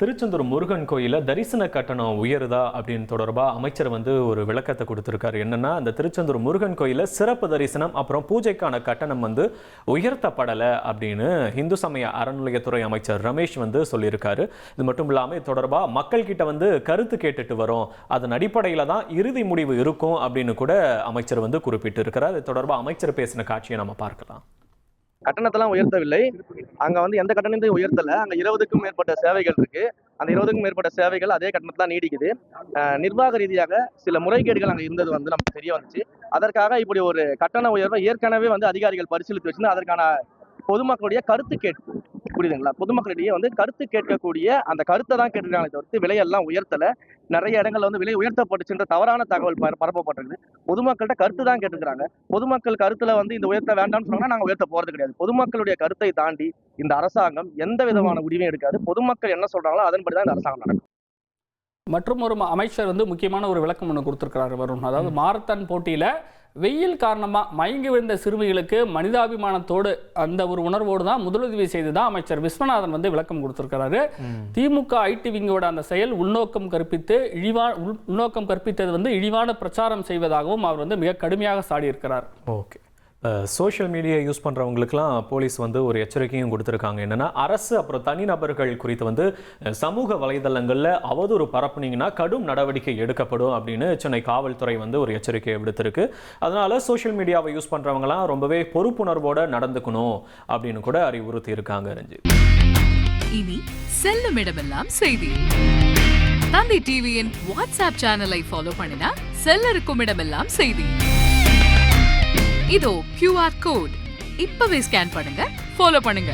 திருச்செந்தூர் முருகன் கோயில தரிசன கட்டணம் உயருதா அப்படின்னு தொடர்பா அமைச்சர் ஒரு விளக்கத்தை கொடுத்திருக்காரு. என்னன்னா, அந்த திருச்செந்தூர் முருகன் கோயில சிறப்பு தரிசனம் அப்புறம் பூஜைக்கான கட்டணம் உயர்த்தப்படல அப்படின்னு இந்து சமய அறநிலையத்துறை அமைச்சர் ரமேஷ் சொல்லியிருக்காரு. இது மட்டும் இல்லாம இது தொடர்பா மக்கள் கிட்ட கருத்து கேட்டுட்டு வரோம், அதன் அடிப்படையில தான் இறுதி முடிவு இருக்கும் அப்படின்னு கூட அமைச்சர் குறிப்பிட்டு இருக்கிறார். இது தொடர்பா அமைச்சர் பேசின காட்சியை நம்ம பார்க்கலாம். கட்டணத்தெல்லாம் உயர்த்தவில்லை. அங்க எந்த கட்டணத்தையும் உயர்த்தல. அங்க 20க்கும் மேற்பட்ட சேவைகள் இருக்கு. அந்த 20க்கும் மேற்பட்ட சேவைகள் அதே கட்டணத்துல நீடிக்குது. நிர்வாக ரீதியாக சில முறைகேடுகள் அங்க இருந்தது நமக்கு தெரிய வந்துச்சு. அதற்காக இப்படி ஒரு கட்டண உயர்வை ஏற்கனவே அதிகாரிகள் பரிசீலித்து வச்சு அதற்கான பொதுமக்களுடைய கருத்து கேட்பு, புரியுதுங்களா? பொதுமக்களிடையே கருத்து கேட்கக்கூடிய அந்த கருத்தை தான் கேட்டிருக்காங்களே தவிர்த்து விலையெல்லாம் உயர்த்தல. நிறைய இடங்கள்ல விலை உயர்த்தப்பட்டுச்சுன்ற தவறான தகவல் பரப்பப்பட்டிருக்கு. பொதுமக்கள்கிட்ட கருத்து தான் கேட்டுக்கிறாங்க. பொதுமக்கள் கருத்துல இந்த உயர்த்த வேண்டாம்னு சொன்னா நாங்க உயர்த்த போறது கிடையாது. பொதுமக்களுடைய கருத்தை தாண்டி இந்த அரசாங்கம் எந்த விதமான முடிவும் எடுக்காது. பொதுமக்கள் என்ன சொல்றாங்களோ அதன்படிதான் இந்த அரசாங்கம் நடக்கும். மற்றும் ஒரு அமைச்சர் முக்கியமான ஒரு விளக்கம் ஒன்று கொடுத்திருக்கிறார் வருண். அதாவது மாரத்தான் போட்டியில வெயில் காரணமா மயங்கி விழுந்த சிறுமிகளுக்கு மனிதாபிமானத்தோடு அந்த ஒரு உணர்வோடு தான் முதலுதவி செய்துதான் அமைச்சர் விஸ்வநாதன் விளக்கம் கொடுத்திருக்கிறாரு. திமுக ஐடி விங்கோட அந்த செயல் உள்நோக்கம் கற்பித்தது இழிவான பிரச்சாரம் செய்வதாகவும் அவர் மிக கடுமையாக சாடியிருக்கிறார். ஓகே, சோஷியல் மீடியா யூஸ் பண்ணுறவங்களுக்குலாம் போலீஸ் ஒரு எச்சரிக்கையும் கொடுத்துருக்காங்க. என்னென்னா, அரசு அப்புறம் தனிநபர்கள் குறித்து சமூக வலைதளங்களில் அவதூறு பரப்புனீங்கன்னா கடும் நடவடிக்கை எடுக்கப்படும் அப்படின்னு சென்னை காவல்துறை ஒரு எச்சரிக்கையை விடுத்திருக்கு. அதனால சோஷியல் மீடியாவை யூஸ் பண்ணுறவங்களாம் ரொம்பவே பொறுப்புணர்வோடு நடந்துக்கணும் அப்படின்னு கூட அறிவுறுத்தி இருக்காங்க. ரஞ்சித், இனி செல்லும் இடமெல்லாம் செய்தி. தந்தை டிவியின் வாட்ஸ்அப் சேனலை ஃபாலோ பண்ணினா செல்ல இருக்கும் இடமெல்லாம் செய்தி. இதோ QR கோட் இப்பவே ஸ்கேன் பண்ணுங்க, ஃபாலோ பண்ணுங்க.